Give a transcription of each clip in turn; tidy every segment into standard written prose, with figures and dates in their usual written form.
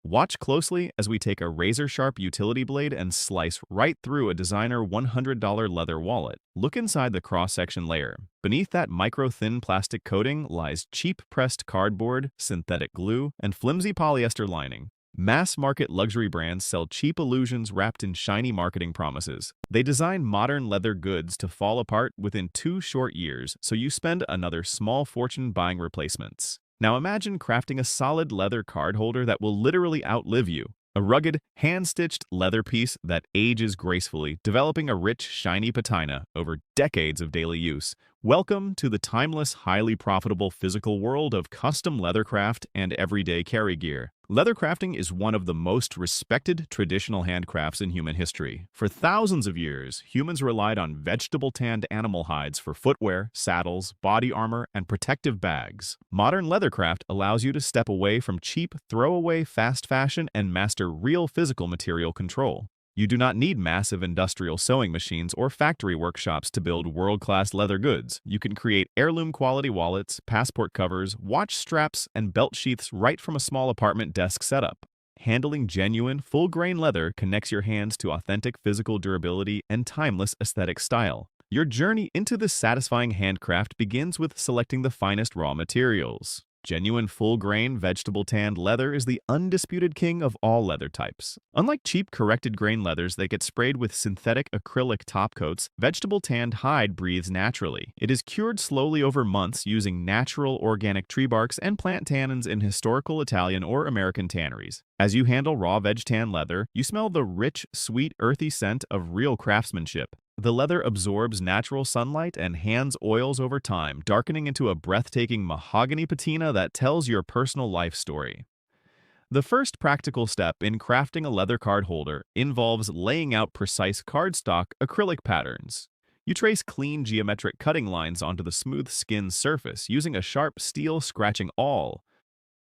Watch closely as we take a razor-sharp utility blade and slice right through a designer $100 leather wallet. Look inside the cross-section layer. Beneath that micro-thin plastic coating lies cheap-pressed cardboard, synthetic glue, and flimsy polyester lining. Mass-market luxury brands sell cheap illusions wrapped in shiny marketing promises. They design modern leather goods to fall apart within 2 short years, so you spend another small fortune buying replacements. Now imagine crafting a solid leather card holder that will literally outlive you. A rugged, hand-stitched leather piece that ages gracefully, developing a rich, shiny patina over decades of daily use. Welcome to the timeless, highly profitable physical world of custom leathercraft and everyday carry gear. Leathercrafting is one of the most respected traditional handcrafts in human history. For thousands of years, humans relied on vegetable-tanned animal hides for footwear, saddles, body armor, and protective bags. Modern leathercraft allows you to step away from cheap, throwaway fast fashion and master real physical material control. You do not need massive industrial sewing machines or factory workshops to build world-class leather goods. You can create heirloom-quality wallets, passport covers, watch straps, and belt sheaths right from a small apartment desk setup. Handling genuine, full-grain leather connects your hands to authentic physical durability and timeless aesthetic style. Your journey into this satisfying handcraft begins with selecting the finest raw materials. Genuine full-grain vegetable-tanned leather is the undisputed king of all leather types. Unlike cheap corrected-grain leathers that get sprayed with synthetic acrylic topcoats, vegetable-tanned hide breathes naturally. It is cured slowly over months using natural organic tree barks and plant tannins in historical Italian or American tanneries. As you handle raw veg-tan leather, you smell the rich, sweet, earthy scent of real craftsmanship. The leather absorbs natural sunlight and hands oils over time, darkening into a breathtaking mahogany patina that tells your personal life story. The first practical step in crafting a leather card holder involves laying out precise cardstock acrylic patterns. You trace clean geometric cutting lines onto the smooth skin surface using a sharp steel scratching awl.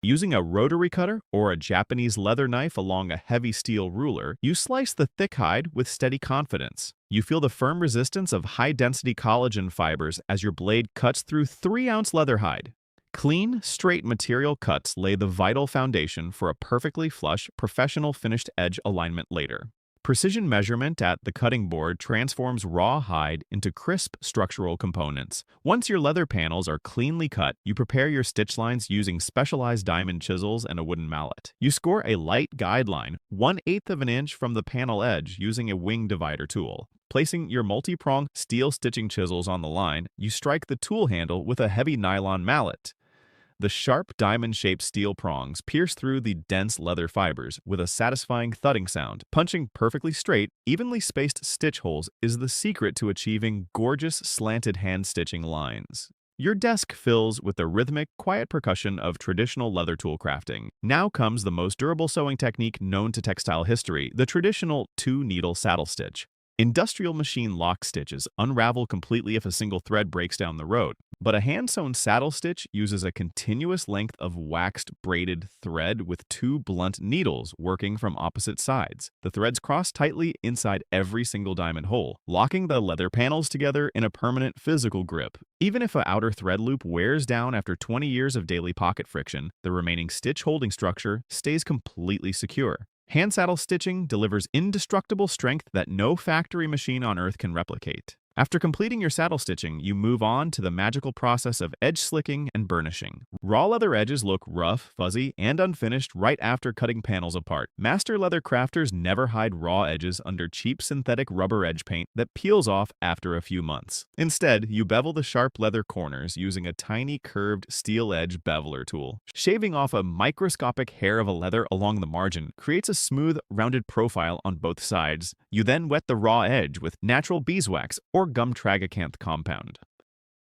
Using a rotary cutter or a Japanese leather knife along a heavy steel ruler, you slice the thick hide with steady confidence. You feel the firm resistance of high-density collagen fibers as your blade cuts through 3-ounce leather hide. Clean, straight material cuts lay the vital foundation for a perfectly flush, professional finished edge alignment later. Precision measurement at the cutting board transforms raw hide into crisp structural components. Once your leather panels are cleanly cut, you prepare your stitch lines using specialized diamond chisels and a wooden mallet. You score a light guideline, 1/8 of an inch from the panel edge using a wing divider tool. Placing your multi-prong steel stitching chisels on the line, you strike the tool handle with a heavy nylon mallet. The sharp diamond-shaped steel prongs pierce through the dense leather fibers with a satisfying thudding sound. Punching perfectly straight, evenly spaced stitch holes is the secret to achieving gorgeous slanted hand-stitching lines. Your desk fills with the rhythmic, quiet percussion of traditional leather tool crafting. Now comes the most durable sewing technique known to textile history, the traditional 2-needle saddle stitch. Industrial machine lock stitches unravel completely if a single thread breaks down the road, but a hand-sewn saddle stitch uses a continuous length of waxed braided thread with 2 blunt needles working from opposite sides. The threads cross tightly inside every single diamond hole, locking the leather panels together in a permanent physical grip. Even if an outer thread loop wears down after 20 years of daily pocket friction, the remaining stitch holding structure stays completely secure. Hand saddle stitching delivers indestructible strength that no factory machine on earth can replicate. After completing your saddle stitching, you move on to the magical process of edge slicking and burnishing. Raw leather edges look rough, fuzzy, and unfinished right after cutting panels apart. Master leather crafters never hide raw edges under cheap synthetic rubber edge paint that peels off after a few months. Instead, you bevel the sharp leather corners using a tiny curved steel edge beveler tool. Shaving off a microscopic hair of a leather along the margin creates a smooth, rounded profile on both sides. You then wet the raw edge with natural beeswax or gum tragacanth compound.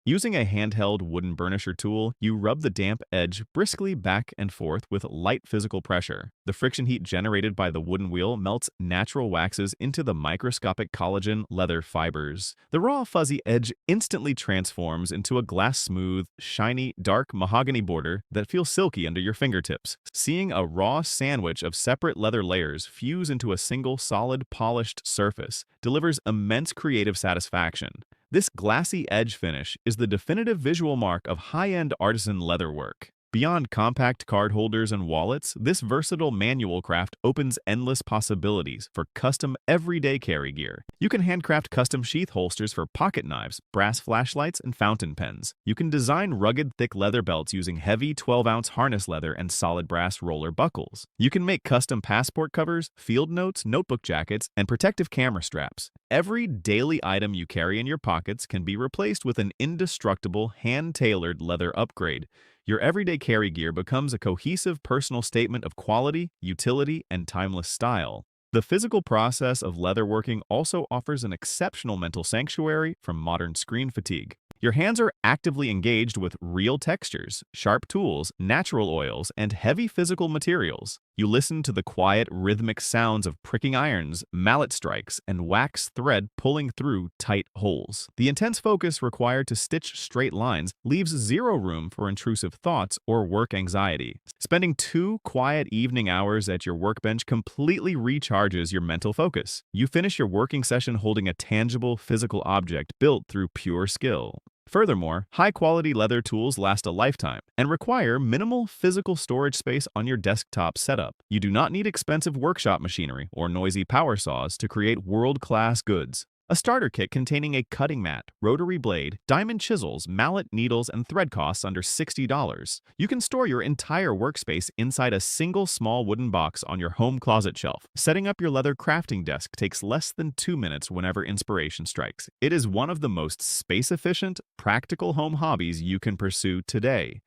Using a handheld wooden burnisher tool, you rub the damp edge briskly back and forth with light physical pressure. The friction heat generated by the wooden wheel melts natural waxes into the microscopic collagen leather fibers. The raw, fuzzy edge instantly transforms into a glass-smooth, shiny, dark mahogany border that feels silky under your fingertips. Seeing a raw sandwich of separate leather layers fuse into a single solid, polished surface delivers immense creative satisfaction. This glassy edge finish is the definitive visual mark of high-end artisan leather work. Beyond compact card holders and wallets, this versatile manual craft opens endless possibilities for custom everyday carry gear. You can handcraft custom sheath holsters for pocket knives, brass flashlights, and fountain pens. You can design rugged, thick leather belts using heavy 12-ounce harness leather and solid brass roller buckles. You can make custom passport covers, field notes, notebook jackets, and protective camera straps. Every daily item you carry in your pockets can be replaced with an indestructible, hand-tailored leather upgrade. Your everyday carry gear becomes a cohesive personal statement of quality, utility, and timeless style. The physical process of leatherworking also offers an exceptional mental sanctuary from modern screen fatigue. Your hands are actively engaged with real textures, sharp tools, natural oils, and heavy physical materials. You listen to the quiet, rhythmic sounds of pricking irons, mallet strikes, and wax thread pulling through tight holes. The intense focus required to stitch straight lines leaves zero room for intrusive thoughts or work anxiety. Spending 2 quiet evening hours at your workbench completely recharges your mental focus. You finish your working session holding a tangible, physical object built through pure skill. Furthermore, high-quality leather tools last a lifetime and require minimal physical storage space on your desktop setup. You do not need expensive workshop machinery or noisy power saws to create world-class goods. A starter kit containing a cutting mat, rotary blade, diamond chisels, mallet, needles, and thread costs under $60. You can store your entire workspace inside a single small wooden box on your home closet shelf. Setting up your leather crafting desk takes less than 2 minutes whenever inspiration strikes. It is one of the most space-efficient, practical home hobbies you can pursue today.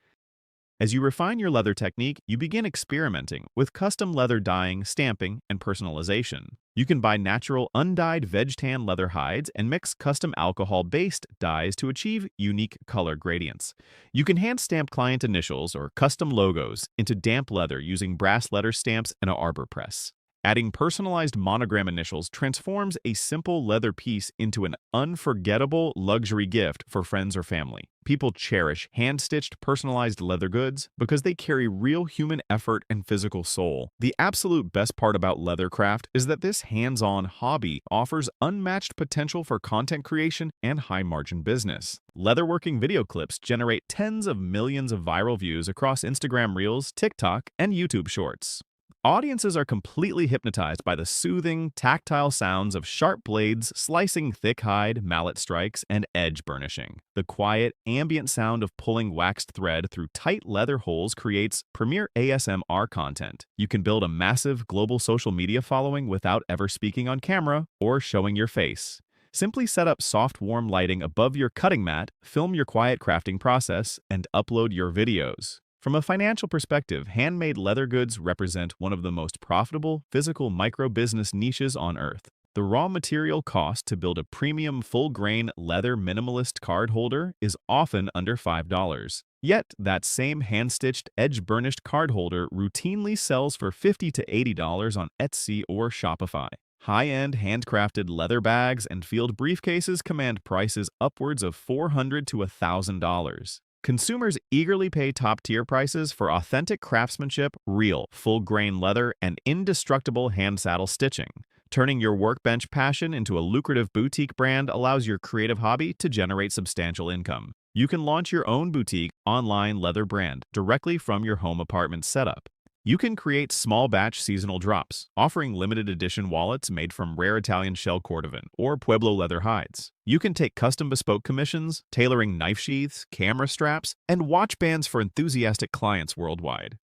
As you refine your leather technique, you begin experimenting with custom leather dyeing, stamping, and personalization. You can buy natural, undyed veg tan leather hides and mix custom alcohol-based dyes to achieve unique color gradients. You can hand-stamp client initials or custom logos into damp leather using brass letter stamps and an arbor press. Adding personalized monogram initials transforms a simple leather piece into an unforgettable luxury gift for friends or family. People cherish hand-stitched, personalized leather goods because they carry real human effort and physical soul. The absolute best part about Leathercraft is that this hands-on hobby offers unmatched potential for content creation and high-margin business. Leatherworking video clips generate tens of millions of viral views across Instagram Reels, TikTok, and YouTube Shorts. Audiences are completely hypnotized by the soothing, tactile sounds of sharp blades slicing thick hide, mallet strikes, and edge burnishing. The quiet, ambient sound of pulling waxed thread through tight leather holes creates premier ASMR content. You can build a massive global social media following without ever speaking on camera or showing your face. Simply set up soft, warm lighting above your cutting mat, film your quiet crafting process, and upload your videos. From a financial perspective, handmade leather goods represent one of the most profitable physical micro-business niches on earth. The raw material cost to build a premium full-grain leather minimalist card holder is often under $5. Yet, that same hand-stitched, edge-burnished card holder routinely sells for $50 to $80 on Etsy or Shopify. High-end handcrafted leather bags and field briefcases command prices upwards of $400 to $1,000. Consumers eagerly pay top-tier prices for authentic craftsmanship, real, full-grain leather, and indestructible hand saddle stitching. Turning your workbench passion into a lucrative boutique brand allows your creative hobby to generate substantial income. You can launch your own boutique online leather brand directly from your home apartment setup. You can create small-batch seasonal drops, offering limited edition wallets made from rare Italian shell cordovan or Pueblo leather hides. You can take custom bespoke commissions, tailoring knife sheaths, camera straps, and watch bands for enthusiastic clients worldwide.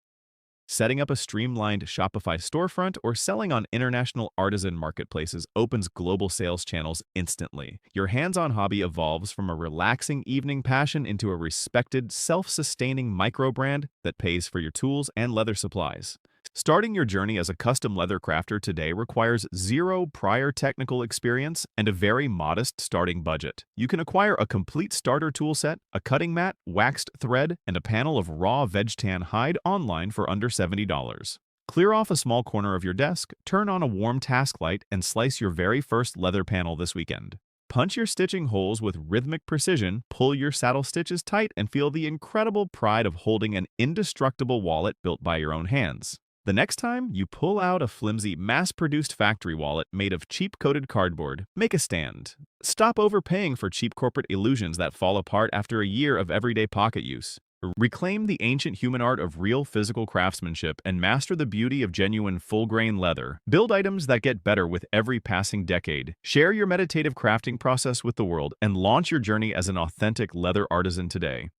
Setting up a streamlined Shopify storefront or selling on international artisan marketplaces opens global sales channels instantly. Your hands-on hobby evolves from a relaxing evening passion into a respected, self-sustaining micro-brand that pays for your tools and leather supplies. Starting your journey as a custom leather crafter today requires zero prior technical experience and a very modest starting budget. You can acquire a complete starter tool set, a cutting mat, waxed thread, and a panel of raw veg tan hide online for under $70. Clear off a small corner of your desk, turn on a warm task light, and slice your very first leather panel this weekend. Punch your stitching holes with rhythmic precision, pull your saddle stitches tight, and feel the incredible pride of holding an indestructible wallet built by your own hands. The next time you pull out a flimsy, mass-produced factory wallet made of cheap-coated cardboard, make a stand. Stop overpaying for cheap corporate illusions that fall apart after a year of everyday pocket use. Reclaim the ancient human art of real physical craftsmanship and master the beauty of genuine full-grain leather. Build items that get better with every passing decade. Share your meditative crafting process with the world and launch your journey as an authentic leather artisan today.